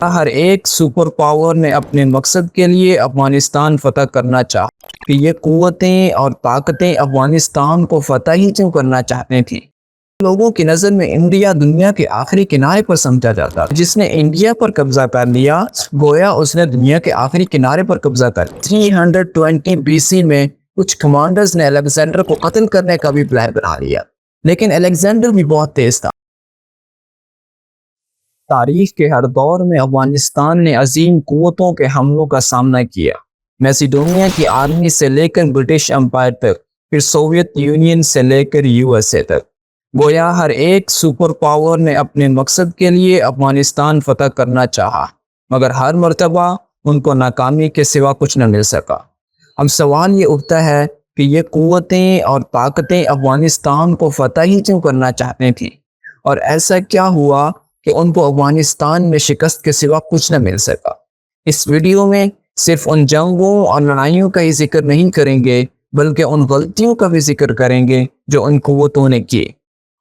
ہر ایک super power نے اپنے مقصد کے لیے افغانستان فتح کرنا چاہا کہ یہ قوتیں اور طاقتیں افغانستان کو فتح ہی کیوں کرنا چاہتے تھیں۔ لوگوں کی نظر میں انڈیا دنیا کے آخری کنارے پر سمجھا جاتا ہے۔ جس نے انڈیا پر قبضہ کر لیا گویا اس نے دنیا کے آخری کنارے پر قبضہ کر لیا۔ 320 BC میں کچھ کمانڈرز نے الیگزینڈر کو قتل کرنے کا بھی پلان بنا لیا، لیکن الیگزینڈر بھی بہت تیز تھا۔ تاریخ کے ہر دور میں افغانستان نے عظیم قوتوں کے حملوں کا سامنا کیا، میسیڈونیا کی آرمی سے لے کر برٹش امپائر تک، پھر سوویت یونین سے لے کر USA تک۔ گویا ہر ایک سپر پاور نے اپنے مقصد کے لیے افغانستان فتح کرنا چاہا، مگر ہر مرتبہ ان کو ناکامی کے سوا کچھ نہ مل سکا۔ اب سوال یہ اٹھتا ہے کہ یہ قوتیں اور طاقتیں افغانستان کو فتح ہی کیوں کرنا چاہتے تھیں، اور ایسا کیا ہوا کہ ان کو افغانستان میں شکست کے سوا کچھ نہ مل سکا۔ اس ویڈیو میں صرف ان جنگوں اور لڑائیوں کا ہی ذکر نہیں کریں گے، بلکہ ان غلطیوں کا بھی ذکر کریں گے جو ان قوتوں نے کی،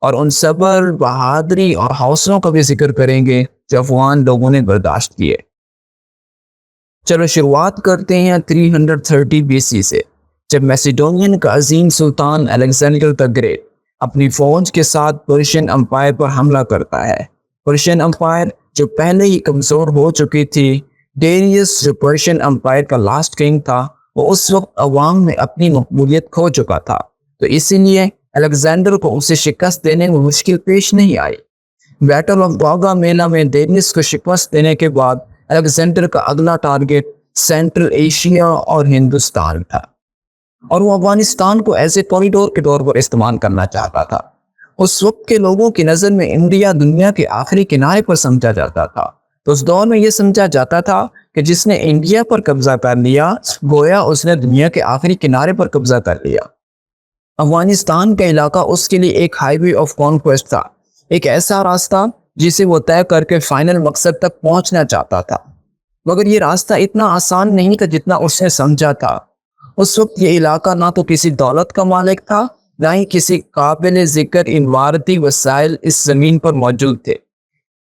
اور ان صبر، بہادری اور حوصلوں کا بھی ذکر کریں گے جو افغان لوگوں نے برداشت کیے۔ چلو شروعات کرتے ہیں 330 BC سے، جب میسیڈونین کا عظیم سلطان الیگزینڈر دی گریٹ اپنی فوج کے ساتھ پرشین امپائر پر حملہ کرتا ہے۔ پرشین امپائر جو پہلے ہی کمزور ہو چکی تھی، ڈیریس جو پرشین امپائر کا لاسٹ کنگ تھا، وہ اس وقت عوام میں اپنی مقبولیت کھو چکا تھا، تو اسی لیے الیگزینڈر کو اسے شکست دینے میں مشکل پیش نہیں آئی۔ بیٹل آف گاگا میلا میں ڈیریس کو شکست دینے کے بعد الیگزینڈر کا اگلا ٹارگٹ سینٹرل ایشیا اور ہندوستان تھا، اور وہ افغانستان کو ایسے کوریڈور کے طور پر استعمال کرنا چاہتا تھا۔ اس وقت کے لوگوں کی نظر میں انڈیا دنیا کے آخری کنارے پر سمجھا جاتا تھا، تو اس دور میں یہ سمجھا جاتا تھا کہ جس نے انڈیا پر قبضہ کر لیا گویا اس نے دنیا کے آخری کنارے پر قبضہ کر لیا۔ افغانستان کا علاقہ اس کے لیے ایک ہائی وے آف کانکویسٹ تھا، ایک ایسا راستہ جسے وہ طے کر کے فائنل مقصد تک پہنچنا چاہتا تھا، مگر یہ راستہ اتنا آسان نہیں تھا جتنا اس نے سمجھا تھا۔ اس وقت یہ علاقہ نہ تو کسی دولت کا مالک تھا، نہ ہی کسی قابل ذکر عمارتی وسائل اس زمین پر موجود تھے۔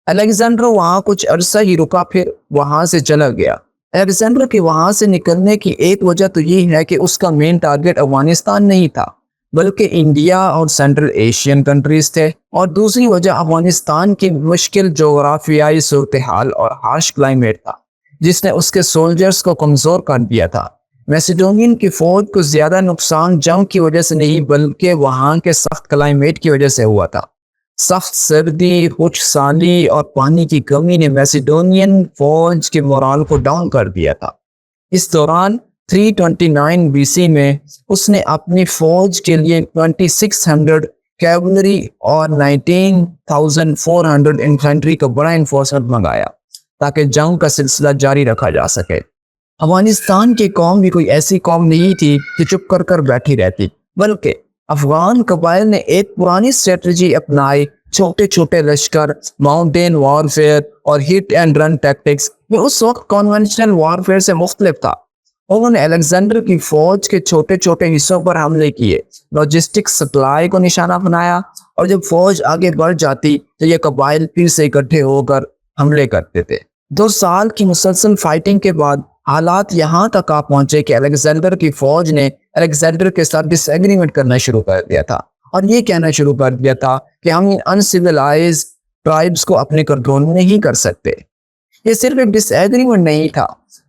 الیگزینڈر وہاں کچھ عرصہ ہی رکا، پھر وہاں سے چلا گیا۔ الیگزینڈر کے وہاں سے نکلنے کی ایک وجہ تو یہ ہے کہ اس کا مین ٹارگٹ افغانستان نہیں تھا، بلکہ انڈیا اور سینٹرل ایشین کنٹریز تھے، اور دوسری وجہ افغانستان کی مشکل جغرافیائی صورتحال اور ہارش کلائمیٹ تھا، جس نے اس کے سولجرز کو کمزور کر دیا تھا۔ میسیڈونین کی فوج کو زیادہ نقصان جنگ کی وجہ سے نہیں بلکہ وہاں کے سخت کلائمیٹ کی وجہ سے ہوا تھا۔ سخت سردی، خشک سالی اور پانی کی کمی نے میسیڈونین فوج کے مورال کو ڈاؤن کر دیا تھا۔ اس دوران 329 BC میں اس نے اپنی فوج کے لیے 2600 کیولری اور 19,400 انفینٹری کا بڑا انفورسمنٹ منگایا تاکہ جنگ کا سلسلہ جاری رکھا جا سکے۔ افغانستان کی قوم بھی کوئی ایسی قوم نہیں تھی کہ چپ کر کر بیٹھی رہتی، بلکہ افغان قبائل نے ایک پرانی اسٹریٹجی اپنائی، چھوٹے چھوٹے لشکر، ماؤنٹین وارفیئر اور ہٹ اینڈ رن ٹیکٹکس، جو اس وقت کنونشنل وارفیئر سے مختلف تھا۔ انہوں نے الیگزینڈر کی فوج کے چھوٹے چھوٹے حصوں پر حملے کیے، لاجسٹک سپلائی کو نشانہ بنایا، اور جب فوج آگے بڑھ جاتی تو یہ قبائل پھر سے اکٹھے ہو کر حملے کرتے تھے۔ 2 سال کی مسلسل فائٹنگ کے بعد حالات یہاں تک آ پہنچے کہ الیگزینڈر کی فوج نے الیگزینڈر کے ساتھ ڈس ایگریمنٹ کرنا شروع کر دیا تھا، اور یہ کہنا شروع کر دیا تھا کہ ہم ان سیولائزڈ ٹرائبز کو اپنے کنٹرول میں نہیں کر سکتے۔ یہ صرف ایک ڈس ایگریمنٹ نہیں تھا،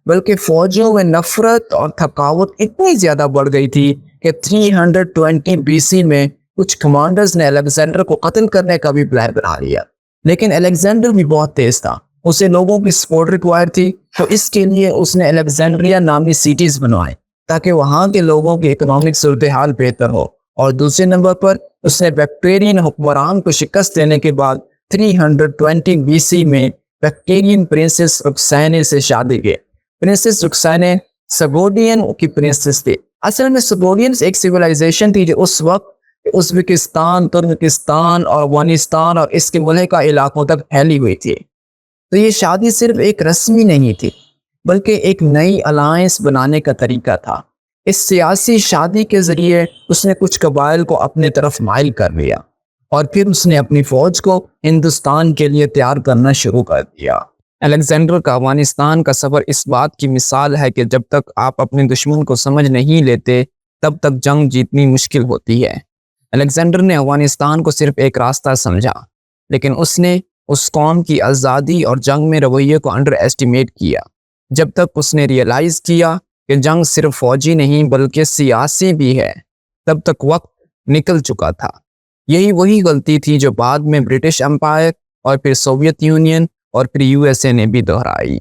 بلکہ فوجیوں میں نفرت اور تھکاوٹ اتنی زیادہ بڑھ گئی تھی کہ 320 BC میں کچھ کمانڈرز نے الیگزینڈر کو قتل کرنے کا بھی پلان بنا لیا، لیکن الیگزینڈر بھی بہت تیز تھا، اسے لوگوں کی سپورٹ ریکوائر تھی، تو اس کے لیے اس نے الیگزینڈریا نامی سٹیز بنوائے تاکہ وہاں کے لوگوں کی اکنامک صورتحال بہتر ہو، اور دوسرے نمبر پر اس نے بیکٹیرین حکمران کو شکست دینے کے بعد 320 BC میں بیکٹیرین پرنسس رکسینے سے شادی کی۔ پرنسس رکسینے سگوڈین کی پرنسس تھی۔ اصل میں سگوڈینز ایک سیولائزیشن تھی جو اس وقت ازبکستان، ترکستان اور افغانستان اور اس کے ملحقہ علاقوں تک پھیلی ہوئی تھی۔ تو یہ شادی صرف ایک رسمی نہیں تھی، بلکہ ایک نئی الائنس بنانے کا طریقہ تھا۔ اس سیاسی شادی کے ذریعے اس نے کچھ قبائل کو اپنے طرف مائل کر لیا، اور پھر اس نے اپنی فوج کو ہندوستان کے لیے تیار کرنا شروع کر دیا۔ الیگزینڈر کا افغانستان کا سفر اس بات کی مثال ہے کہ جب تک آپ اپنے دشمن کو سمجھ نہیں لیتے تب تک جنگ جیتنی مشکل ہوتی ہے۔ الیگزینڈر نے افغانستان کو صرف ایک راستہ سمجھا، لیکن اس نے اس قوم کی آزادی اور جنگ میں رویے کو انڈر ایسٹیمیٹ کیا۔ جب تک اس نے ریئلائز کیا کہ جنگ صرف فوجی نہیں بلکہ سیاسی بھی ہے، تب تک وقت نکل چکا تھا۔ یہی وہی غلطی تھی جو بعد میں برٹش امپائر اور پھر سوویت یونین اور پھر USA نے بھی دہرائی۔